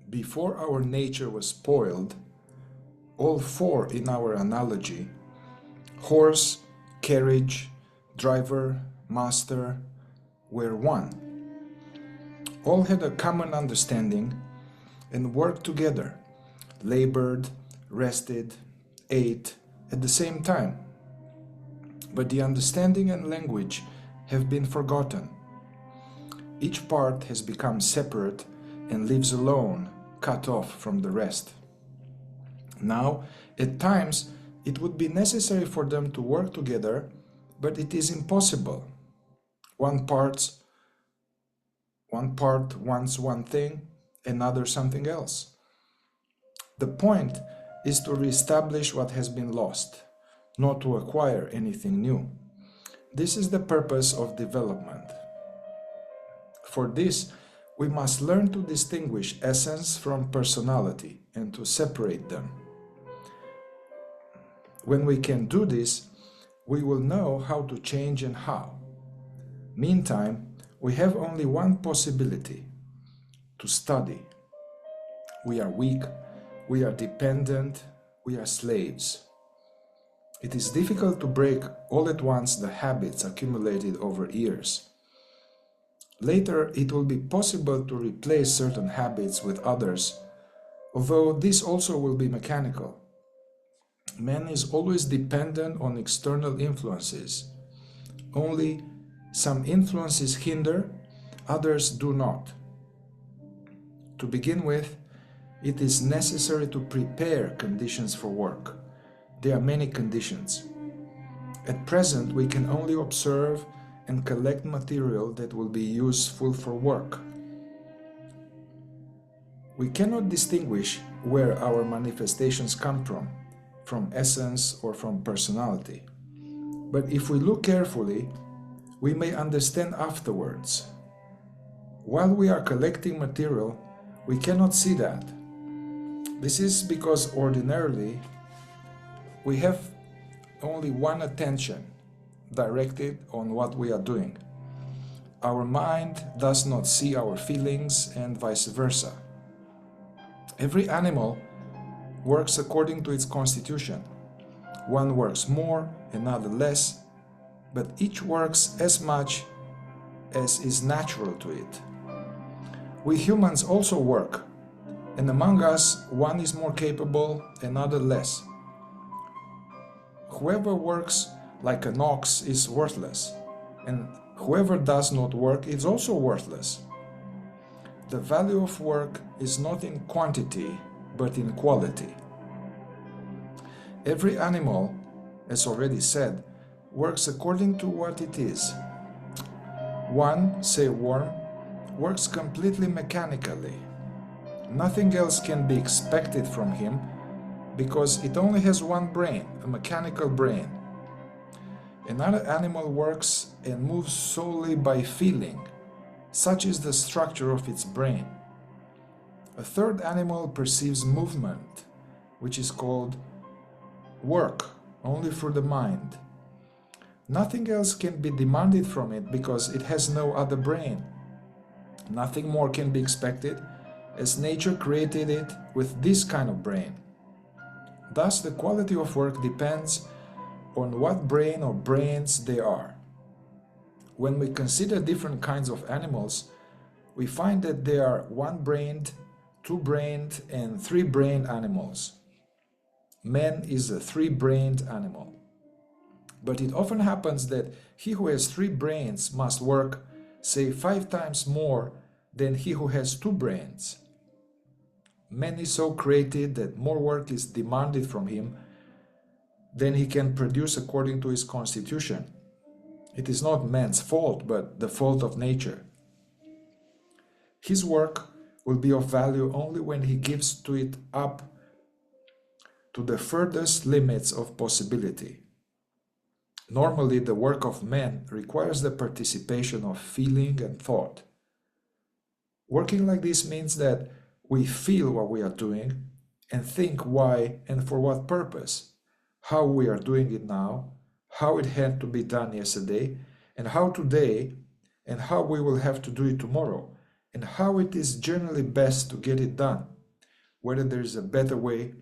Before our nature was spoiled, all four in our analogy, horse, carriage, driver, master, were one. All had a common understanding and worked together, labored, rested, ate at the same time. But the understanding and language have been forgotten. Each part has become separate and lives alone, cut off from the rest. Now, at times, it would be necessary for them to work together, but it is impossible. One part wants one thing, another something else. The point is to reestablish what has been lost, not to acquire anything new. This is the purpose of development. For this, we must learn to distinguish essence from personality and to separate them. When we can do this, we will know how to change and how. Meantime, we have only one possibility: to study. We are weak, we are dependent, we are slaves. It is difficult to break all at once the habits accumulated over years. Later, it will be possible to replace certain habits with others, although this also will be mechanical. Man is always dependent on external influences. Only some influences hinder, others do not. To begin with, it is necessary to prepare conditions for work. There are many conditions. At present, we can only observe and collect material that will be useful for work. We cannot distinguish where our manifestations come from essence or from personality. But if we look carefully, we may understand afterwards. While we are collecting material, we cannot see that. This is because ordinarily we have only one attention directed on what we are doing. Our mind does not see our feelings and vice versa. Every animal works according to its constitution. One works more, another less, but each works as much as is natural to it. We humans also work, and among us, one is more capable, another less. Whoever works like an ox is worthless, and whoever does not work is also worthless. The value of work is not in quantity, but in quality. Every animal, as already said, works according to what it is. One, say a worm, works completely mechanically. Nothing else can be expected from him because it only has one brain, a mechanical brain. Another animal works and moves solely by feeling. Such is the structure of its brain. A third animal perceives movement, which is called work, only through the mind. Nothing else can be demanded from it because it has no other brain. Nothing more can be expected, as nature created it with this kind of brain. Thus, the quality of work depends on what brain or brains they are. When we consider different kinds of animals, we find that there are one-brained, two-brained, and three-brained animals. Man is a three-brained animal. But it often happens that he who has three brains must work, say, 5 times more than he who has 2 brains. Man is so created that more work is demanded from him than he can produce according to his constitution. It is not man's fault, but the fault of nature. His work will be of value only when he gives to it up to the furthest limits of possibility. Normally, the work of man requires the participation of feeling and thought. Working like this means that we feel what we are doing and think why and for what purpose, how we are doing it now, how it had to be done yesterday, and how today, and how we will have to do it tomorrow, and how it is generally best to get it done. whether there is a better way.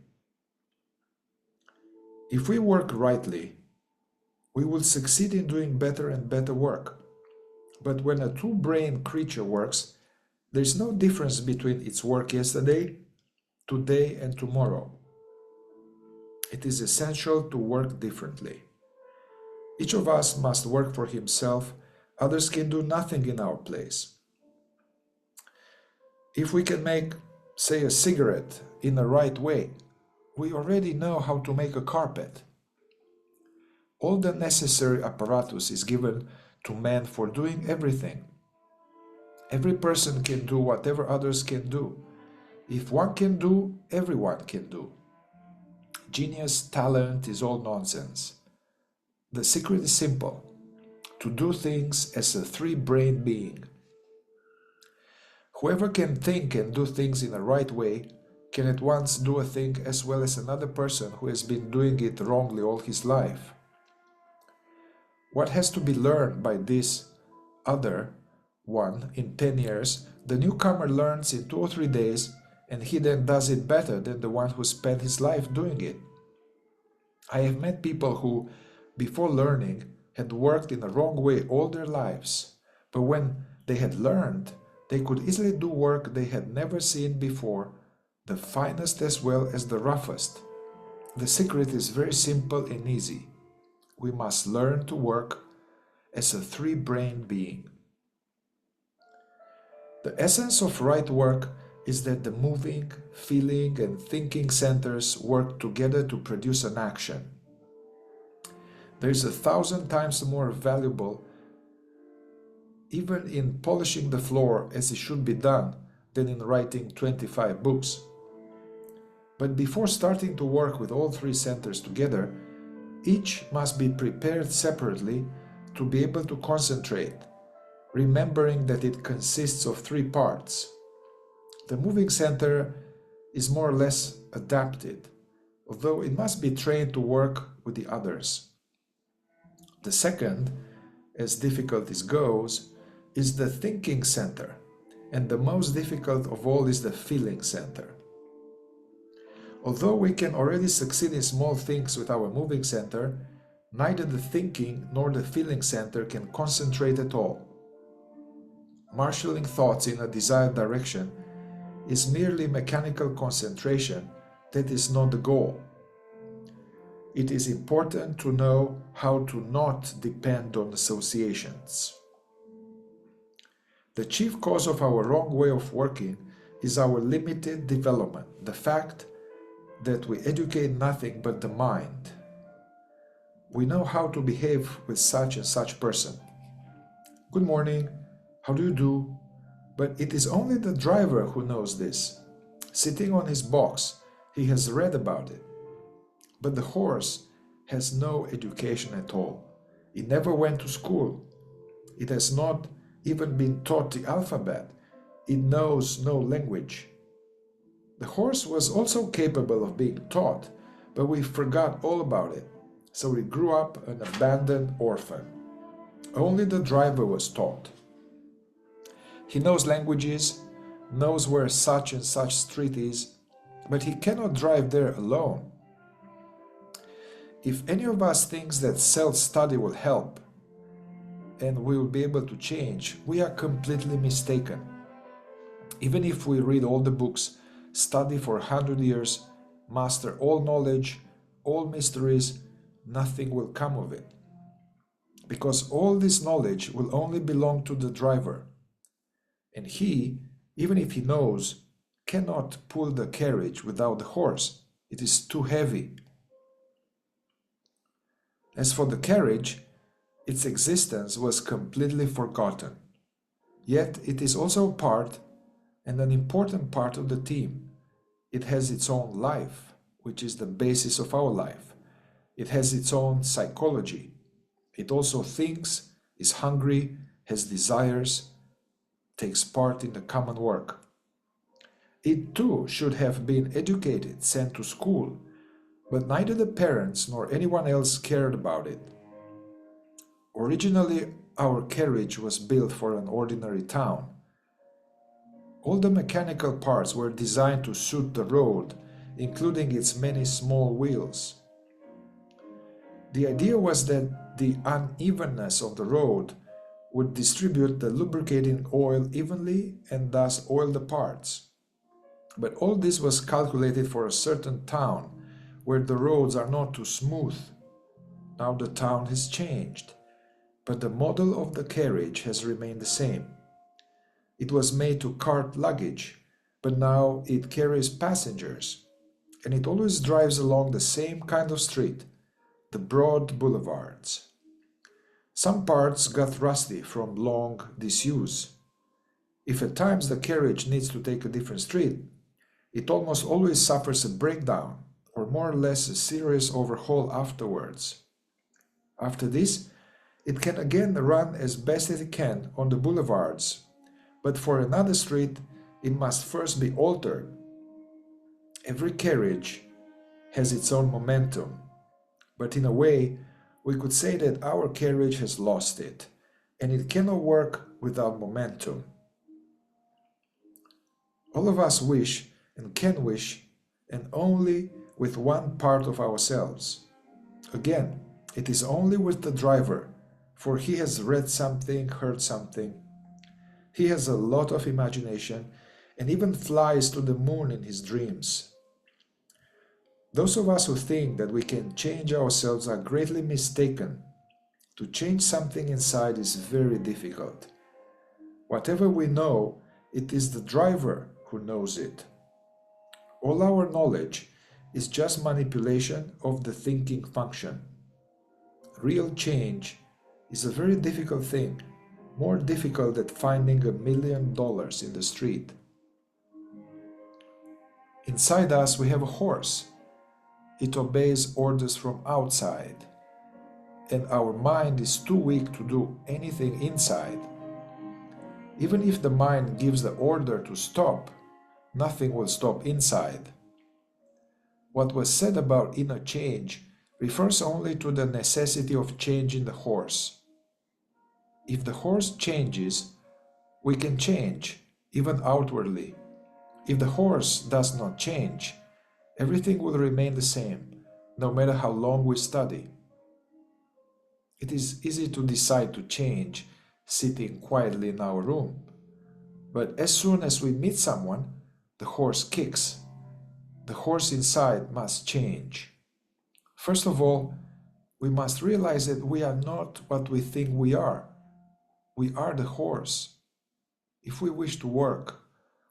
If we work rightly, we will succeed in doing better and better work. But when a two-brain creature works, there is no difference between its work yesterday, today, and tomorrow. It is essential to work differently. Each of us must work for himself. Others can do nothing in our place. If we can make, say, a cigarette in the right way, we already know how to make a carpet. All the necessary apparatus is given to man for doing everything. Every person can do whatever others can do. If one can do, everyone can do. Genius, talent is all nonsense. The secret is simple: to do things as a three-brain being. Whoever can think and do things in the right way can at once do a thing as well as another person who has been doing it wrongly all his life. What has to be learned by this other one in 10 years, the newcomer learns in 2 or 3 days, and he then does it better than the one who spent his life doing it. I have met people who, before learning, had worked in the wrong way all their lives, but when they had learned, they could easily do work they had never seen before, the finest as well as the roughest. The secret is very simple and easy. We must learn to work as a three-brain being. The essence of right work is that the moving, feeling, and thinking centers work together to produce an action. There is 1,000 times more valuable even in polishing the floor as it should be done than in writing 25 books. But before starting to work with all three centers together, each must be prepared separately to be able to concentrate, remembering that it consists of 3 parts. The moving center is more or less adapted, although it must be trained to work with the others. The second, as difficulties goes, is the thinking center, and the most difficult of all is the feeling center. Although we can already succeed in small things with our moving center, neither the thinking nor the feeling center can concentrate at all. Marshalling thoughts in a desired direction is merely mechanical concentration that is not the goal. It is important to know how to not depend on associations. The chief cause of our wrong way of working is our limited development, the fact that we educate nothing but the mind. We know how to behave with such and such person. Good morning, how do you do? But it is only the driver who knows this. Sitting on his box, he has read about it. But the horse has no education at all. It never went to school. It has not even been taught the alphabet. It knows no language. The horse was also capable of being taught, but we forgot all about it, so it grew up an abandoned orphan. Only the driver was taught. He knows languages, knows where such and such street is, but he cannot drive there alone. If any of us thinks that self-study will help and we will be able to change, we are completely mistaken. Even if we read all the books, study for 100 years, master all knowledge, all mysteries, nothing will come of it. Because all this knowledge will only belong to the driver. And he, even if he knows, cannot pull the carriage without the horse. It is too heavy. As for the carriage, its existence was completely forgotten. Yet it is also a part, and an important part of the team. It has its own life, which is the basis of our life. It has its own psychology. It also thinks, is hungry, has desires, takes part in the common work. It too should have been educated, sent to school, but neither the parents nor anyone else cared about it. Originally, our carriage was built for an ordinary town. All the mechanical parts were designed to suit the road, including its many small wheels. The idea was that the unevenness of the road would distribute the lubricating oil evenly and thus oil the parts. But all this was calculated for a certain town where the roads are not too smooth. Now the town has changed, but the model of the carriage has remained the same. It was made to cart luggage, but now it carries passengers, and it always drives along the same kind of street, the broad boulevards. Some parts got rusty from long disuse. If at times the carriage needs to take a different street, it almost always suffers a breakdown or more or less a serious overhaul afterwards. After this, it can again run as best as it can on the boulevards, but for another street, it must first be altered. Every carriage has its own momentum, but in a way, we could say that our carriage has lost it, and it cannot work without momentum. All of us wish and can wish, and only with one part of ourselves. Again, it is only with the driver, for he has read something, heard something. He has a lot of imagination and even flies to the moon in his dreams. Those of us who think that we can change ourselves are greatly mistaken. To change something inside is very difficult. Whatever we know, it is the driver who knows it. All our knowledge is just manipulation of the thinking function. Real change is a very difficult thing, more difficult than finding $1 million in the street. Inside us we have a horse. It obeys orders from outside, and our mind is too weak to do anything inside. Even if the mind gives the order to stop, nothing will stop inside. What was said about inner change refers only to the necessity of changing the horse. If the horse changes, we can change, even outwardly. If the horse does not change, everything will remain the same, no matter how long we study. It is easy to decide to change sitting quietly in our room, but as soon as we meet someone, the horse kicks. The horse inside must change. First of all, we must realize that we are not what we think we are. We are the horse. If we wish to work,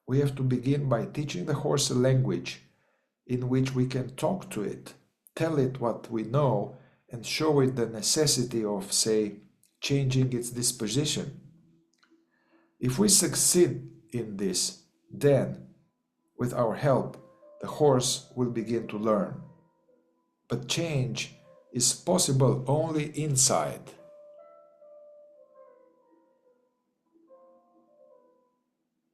we have to begin by teaching the horse a language in which we can talk to it, tell it what we know, and show it the necessity of, say, changing its disposition. If we succeed in this, then, with our help, the horse will begin to learn. But change is possible only inside.